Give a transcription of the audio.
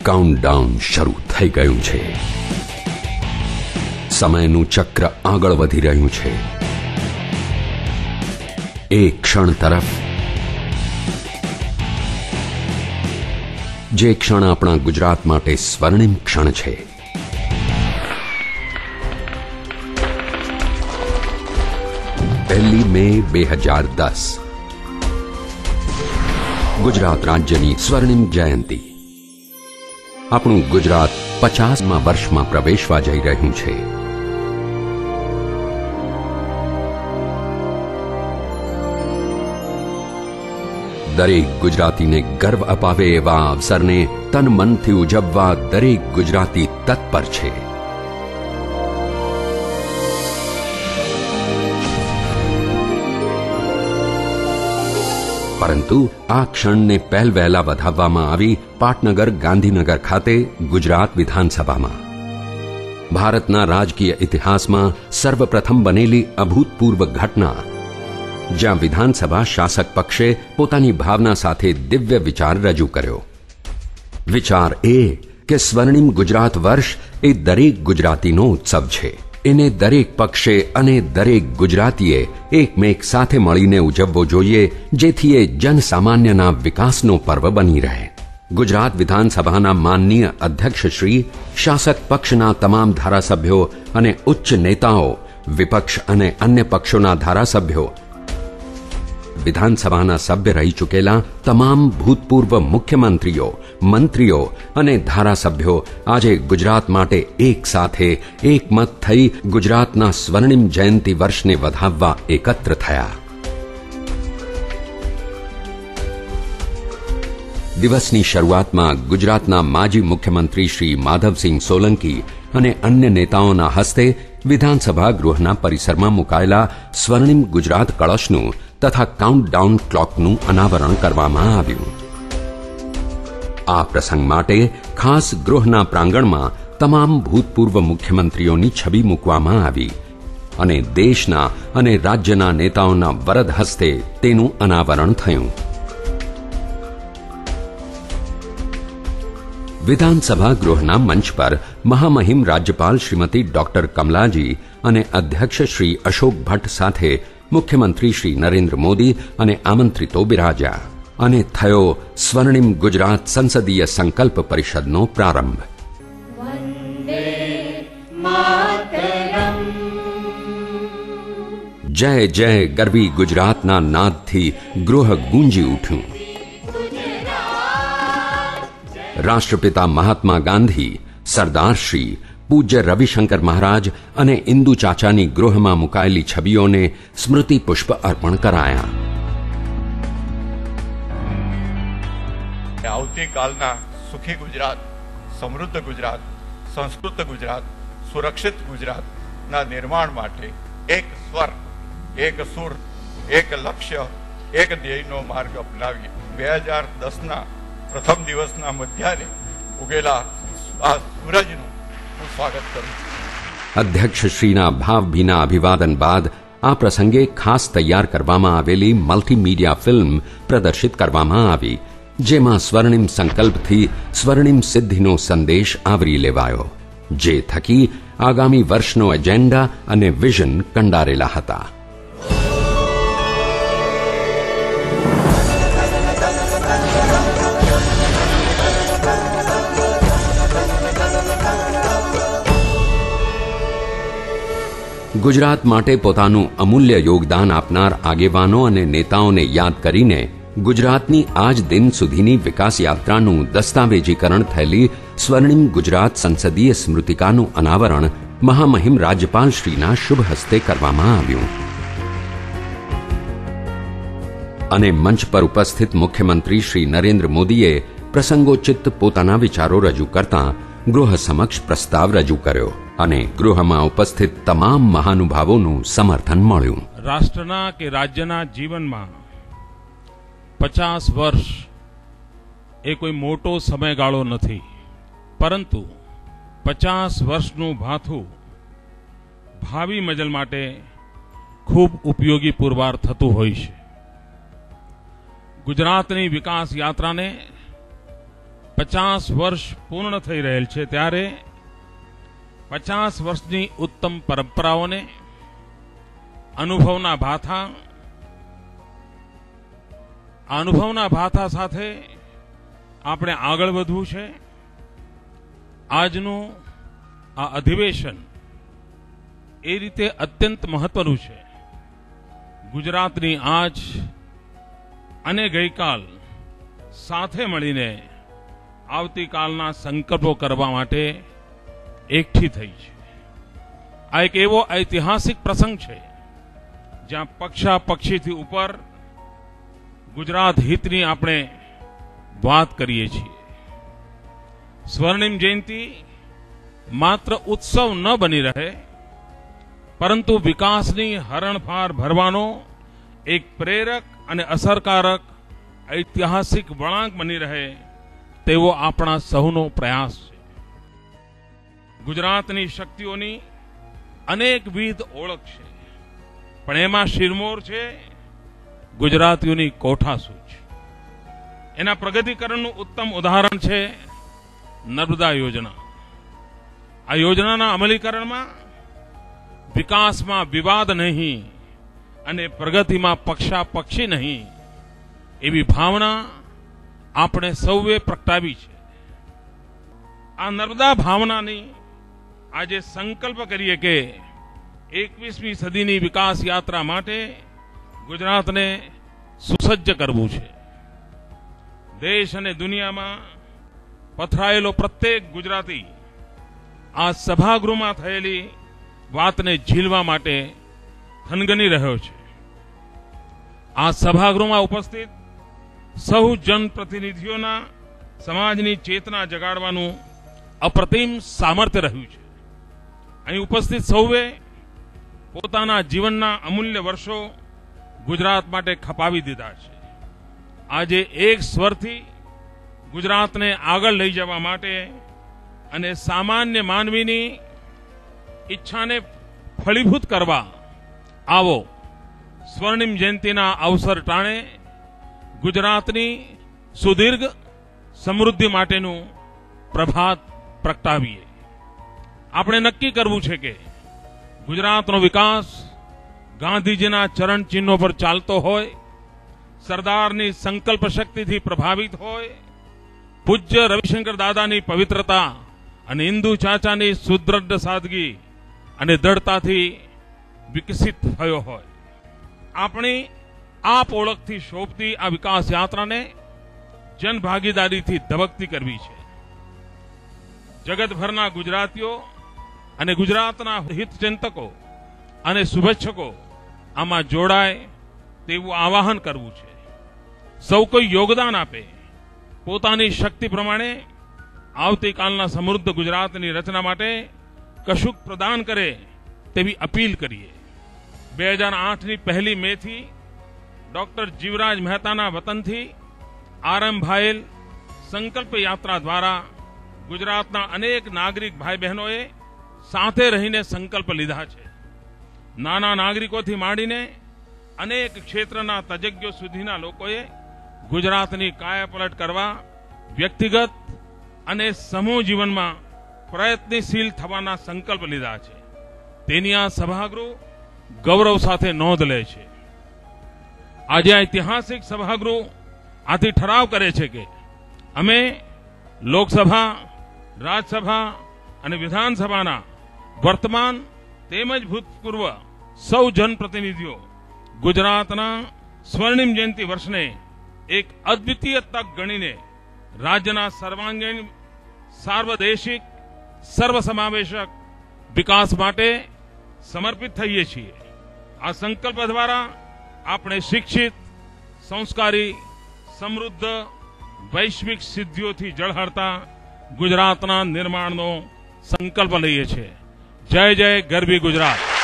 Countdown શરૂ થઈ ગયું છે. સમયનું ચક્ર આગળ વધી રહ્યું છે. એક ક્ષણ તરફ, જે ક્ષણ આપણા ગુજરાત માટે સ્વર્ણિમ ક્ષણ છે. પહેલી મે 2010 ગુજરાત રાજ્યની સ્વર્ણિમ જયંતિ. આપણું ગુજરાત 50મા વર્ષમાં પ્રવેશવા જઈ રહ્યું છે. દરેક ગુજરાતીને ગર્વ અપાવે એવા અવસરને તન મનથી ઉજવવા દરેક ગુજરાતી તત્પર છે. પરંતુ આ ક્ષણને પહેલવહેલા વધાવવામાં આવી પાટનગર ગાંધીનગર ખાતે ગુજરાત વિધાનસભામાં. ભારતના રાજકીય ઇતિહાસમાં સર્વપ્રથમ બનેલી અભૂતપૂર્વ ઘટના, જ્યાં વિધાનસભા શાસક પક્ષે પોતાની ભાવના સાથે દિવ્ય વિચાર રજૂ કર્યો. વિચાર એ કે સ્વર્ણિમ ગુજરાત વર્ષ એ દરેક ગુજરાતીનો ઉત્સવ છે. એને દરેક પક્ષે અને દરેક ગુજરાતીએ એકમેક સાથે મળીને ઉજવવો જોઈએ, જેથી એ જનસામાન્યના વિકાસનો પર્વ બની રહે. ગુજરાત વિધાનસભાના માનનીય અધ્યક્ષશ્રી, શાસક પક્ષના તમામ ધારાસભ્યો અને ઉચ્ચ નેતાઓ, વિપક્ષ અને અન્ય પક્ષોના ધારાસભ્યો, વિધાનસભાના સભ્ય રહી ચૂકેલા તમામ ભૂતપૂર્વ મુખ્યમંત્રીઓ, મંત્રીઓ અને ધારાસભ્યો આજે ગુજરાત માટે એક સાથે એકમત થઈ ગુજરાતના સ્વર્ણિમ જયંતિ વર્ષને વધાવવા એકત્ર થયા. દિવસની શરૂઆતમાં ગુજરાતના માજી મુખ્યમંત્રી શ્રી માધવસિંહ સોલંકી અને અન્ય નેતાઓના હસ્તે વિધાનસભા ગૃહના પરિસરમાં મુકાયેલા સ્વર્ણિમ ગુજરાત કળશનું તથા કાઉન્ટડાઉન ક્લોકનું અનાવરણ કરવામાં આવ્યું. આ પ્રસંગ માટે ખાસ ગૃહના પ્રાંગણમાં તમામ ભૂતપૂર્વ મુખ્યમંત્રીઓની છબી મૂકવામાં આવી અને દેશના અને રાજ્યના નેતાઓના વરદ હસ્તે તેનું અનાવરણ થયું. વિધાનસભા ગૃહના મંચ પર મહામહિમ રાજ્યપાલ શ્રીમતી ડોક્ટર કમલાજી અને અધ્યક્ષ શ્રી અશોક ભટ્ટ સાથે મુખ્યમંત્રી શ્રી નરેન્દ્ર મોદી અને આમંત્રિતો બિરાજ્યા અને થયો સ્વર્ણિમ ગુજરાત સંસદીય સંકલ્પ પરિષદનો પ્રારંભ. જય જય ગરવી ગુજરાતના નાદથી ગૃહ ગૂંજી ઉઠ્યું. રાષ્ટ્રપિતા મહાત્મા ગાંધી, સરદારશ્રી, પૂજ્ય રવિશંકર મહારાજ અને ઇન્દુ ચાચાની ગૃહમાં મુકાયેલી છબીઓને સ્મૃતિ પુષ્પ અર્પણ કરાયા. આવતીકાલના સુખી ગુજરાત, સમૃદ્ધ ગુજરાત, સંસ્કૃત ગુજરાત, સુરક્ષિત ગુજરાતના નિર્માણ માટે એક સ્વર, એક સુર, એક લક્ષ્ય, એક ધ્યેયનો માર્ગ અપનાવી 2010ના પ્રથમ દિવસના મધ્યાહ્ને ઉગેલા આ સૂરજનું હું સ્વાગત કરું છું. અધ્યક્ષશ્રીના ભાવભીના અભિવાદન બાદ આ પ્રસંગે ખાસ તૈયાર કરવામાં આવેલી મલ્ટીમીડિયા ફિલ્મ પ્રદર્શિત કરવામાં આવી, જેમાં સ્વર્ણિમ સંકલ્પથી સ્વર્ણિમ સિદ્ધિનો સંદેશ આવરી લેવાયો, જે થકી આગામી વર્ષનો એજન્ડા અને વિઝન કંડારેલા હતા. ગુજરાત માટે પોતાનું અમૂલ્ય યોગદાન આપનાર આગેવાનો અને નેતાઓને યાદ કરીને ગુજરાતની આજ દિન સુધીની વિકાસ યાત્રાનું દસ્તાવેજીકરણ થયેલી સ્વર્ણિમ ગુજરાત સંસદીય સ્મૃતિકાનું અનાવરણ મહામહિમ રાજ્યપાલ શ્રીના શુભ હસ્તે કરવામાં આવ્યું અને મંચ પર ઉપસ્થિત મુખ્યમંત્રી શ્રી નરેન્દ્ર મોદીએ પ્રસંગોચિત પોતાના વિચારો રજૂ કરતા ગૃહ સમક્ષ પ્રસ્તાવ રજૂ કર્યો અને ગૃહમાં ઉપસ્થિત તમામ મહાનુભાવોનું સમર્થન મળ્યું. રાષ્ટ્રના કે રાજ્યના જીવનમાં 50 વર્ષ એ કોઈ મોટો સમયગાળો નથી, પરંતુ 50 વર્ષનું ભાથું ભાવિ મજલ માટે ખૂબ ઉપયોગી પુરવાર થતું હોય છે. ગુજરાતની વિકાસ યાત્રાને 50 વર્ષ પૂર્ણ થઈ રહેલ છે, ત્યારે 50 વર્ષની ઉત્તમ પરંપરાઓને અનુભવના ભાથા સાથે આપણે આગળ વધવું છે. આજનું આ અધિવેશન એ રીતે અત્યંત મહત્વનું છે. ગુજરાતની આજ અને ગઈકાલ સાથે મળીને આવતીકાલના સંકલ્પો કરવા માટે એકઠી થઈ છે. આ એક એવો ઐતિહાસિક પ્રસંગ છે જ્યાં પક્ષાપક્ષીથી ઉપર ગુજરાત હિતની આપણે વાત કરીએ છીએ. સ્વર્ણિમ જયંતિ માત્ર ઉત્સવ ન બની રહે, પરંતુ વિકાસની હરણફાળ ભરવાનો એક પ્રેરક અને અસરકારક ઐતિહાસિક વળાંક બની રહે તેવો આપણા સૌનો પ્રયાસ છે. ગુજરાતની શક્તિઓની અનેકવિધ ઓળખ છે, પણ એમાં શિરમોર છે ગુજરાતીઓની કોઠાસૂઝ. એના પ્રગતિકરણનું ઉત્તમ ઉદાહરણ છે નર્મદા યોજના. આ યોજનાના અમલીકરણમાં વિકાસમાં વિવાદ નહીં અને પ્રગતિમાં પક્ષાપક્ષી નહીં એવી ભાવના આપણે સૌએ પ્રગટાવી છે. આ નર્મદા ભાવનાની આજે સંકલ્પ કરીએ કે 21મી સદીની વિકાસ યાત્રા માટે ગુજરાતને સુસજ્જ કરવું છે. દેશ અને દુનિયામાં પથરાયેલો પ્રત્યેક ગુજરાતી આ સભાગૃહમાં થયેલી વાતને ઝીલવા માટે થનગની રહ્યો છે. આ સભાગૃહમાં ઉપસ્થિત સૌ જનપ્રતિનિધિઓના સમાજની ચેતના જગાડવાનું અપ્રતિમ સામર્થ્ય રહ્યું છે. અહીં ઉપસ્થિત સૌએ પોતાના જીવનના અમૂલ્ય વર્ષો ગુજરાત માટે ખપાવી દીધા છે. આજે એક સ્વરથી ગુજરાતને આગળ લઈ જવા માટે અને સામાન્ય માનવીની ઈચ્છાને ફળીભૂત કરવા આવો સ્વર્ણિમ જયંતિના અવસર ટાણે ગુજરાતની સુદીર્ઘ સમૃદ્ધિ માટેનું પ્રભાત પ્રગટાવીએ. આપણે નક્કી કરવું છે કે ગુજરાતનો વિકાસ ગાંધીજીના ચરણ ચિહ્નો પર ચાલતો હોય, સરદારની સંકલ્પ શક્તિથી પ્રભાવિત હોય, પૂજ્ય રવિશંકર દાદાની પવિત્રતા અને ઇન્દુ ચાચાની સુદ્રઢ સાદગી અને દ્રઢતાથી વિકસિત થયો હોય. આપણી આપ ઓળખથી શોભતી આ વિકાસ યાત્રાને જનભાગીદારીથી ધબકતી કરવી છે. જગતભરના ગુજરાતીઓ અને ગુજરાતના હિતચિંતકો અને શુભેચ્છકો આમાં જોડાય તેવું આવાહન કરવું છે. સૌ કોઈ યોગદાન આપે, પોતાની શક્તિ પ્રમાણે આવતીકાલના સમૃદ્ધ ગુજરાતની રચના માટે કશુંક પ્રદાન કરે તેવી અપીલ કરીએ. 2008ની 1 મેથી ડોક્ટર જીવરાજ મહેતાના વતનથી આરંભાયેલ સંકલ્પ યાત્રા દ્વારા ગુજરાતના અનેક નાગરિક ભાઈ બહેનોએ સાથે રહીને સંકલ્પ લીધા છે. નાના નાગરિકોથી માંડીને અનેક ક્ષેત્રના તજજ્ઞો સુધીના લોકોએ ગુજરાતની કાયાપલટ કરવા વ્યક્તિગત અને સમૂહ જીવનમાં પ્રયત્નશીલ થવાના સંકલ્પ લીધા છે. તેની આ સભાગૃહ ગૌરવ સાથે નોંધ લે છે. આજે ઐતિહાસિક સભાગૃહ આથી ઠરાવ કરે છે કે અમે લોકસભા, રાજ્યસભા અને વિધાનસભાના વર્તમાન તેમજ ભૂતપૂર્વ સૌ જનપ્રતિનિધિઓ ગુજરાતના સ્વર્ણિમ જયંતિ વર્ષને એક અદ્વિતીય તક ગણીને રાજ્યના સર્વાંગીણ, સાર્વદેશિક, સર્વસમાવેશક વિકાસ માટે સમર્પિત થઈએ છીએ. આ સંકલ્પ દ્વારા આપણે શિક્ષિત, સંસ્કારી, સમૃદ્ધ, વૈશ્વિક સિદ્ધિઓથી ઝળહળતા ગુજરાતના નિર્માણનો સંકલ્પ લઈએ છીએ. જય જય ગરવી ગુજરાત.